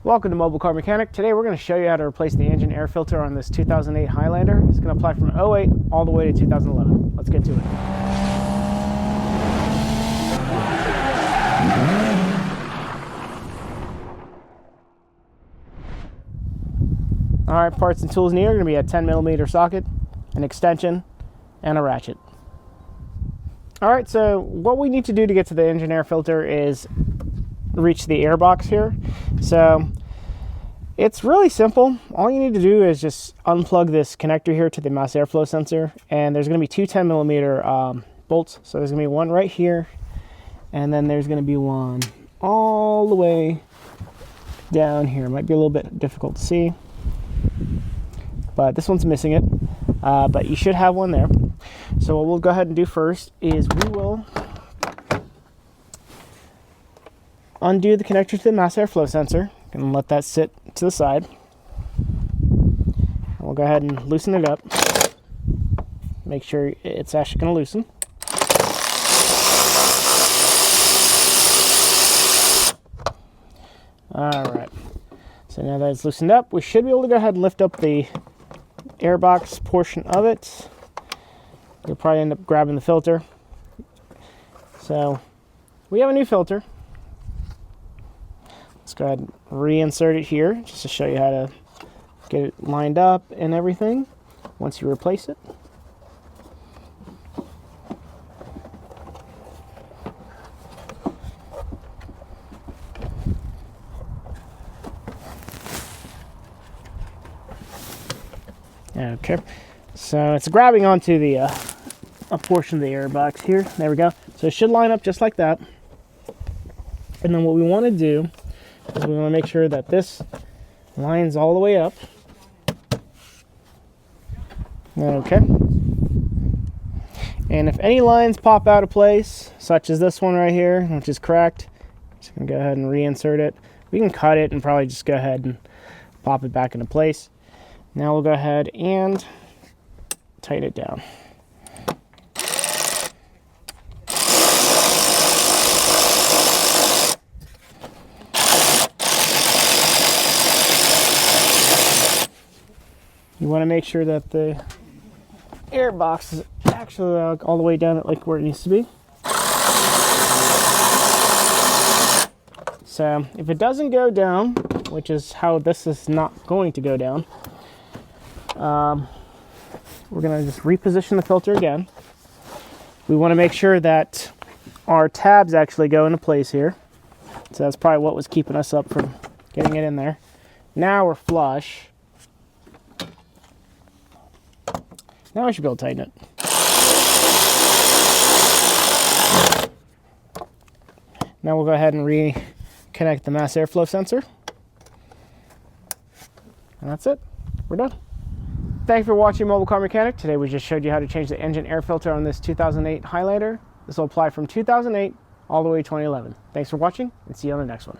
Welcome to Mobile Car Mechanic. Today we're going to show you how to replace the engine air filter on this 2008 Highlander. It's going to apply from 08 all the way to 2011. Let's get to it. Alright, parts and tools needed are going to be a 10mm socket, an extension, and a ratchet. Alright, so what we need to do to get to the engine air filter is reach the air box here. So it's really simple. All you need to do is just unplug this connector here to the mass airflow sensor, and there's going to be two 10mm bolts. So there's going to be one right here, and then there's going to be one all the way down here. It might be a little bit difficult to see, but this one's missing it, but you should have one there. So what we'll go ahead and do first is we will undo the connector to the mass airflow sensor and let that sit to the side. And we'll go ahead and loosen it up. Make sure it's actually going to loosen. Alright, so now that it's loosened up, we should be able to go ahead and lift up the airbox portion of it. You'll probably end up grabbing the filter. So we have a new filter. Let's go ahead and reinsert it here just to show you how to get it lined up and everything once you replace it. Okay, so it's grabbing onto the a portion of the airbox here. There we go. So it should line up just like that. And then what we want to do is we want to make sure that this lines all the way up. Okay. And if any lines pop out of place, such as this one right here, which is cracked, just going to go ahead and reinsert it. We can cut it and probably just go ahead and pop it back into place. Now we'll go ahead and tighten it down. You want to make sure that the air box is actually all the way down at like where it needs to be. So if it doesn't go down, which is how this is not going to go down, we're going to just reposition the filter again. We want to make sure that our tabs actually go into place here. So that's probably what was keeping us up from getting it in there. Now we're flush. Now I should be able to tighten it. Now we'll go ahead and reconnect the mass airflow sensor. And that's it. We're done. Thanks for watching Mobile Car Mechanic. Today we just showed you how to change the engine air filter on this 2008 Highlander. This will apply from 2008 all the way to 2011. Thanks for watching, and see you on the next one.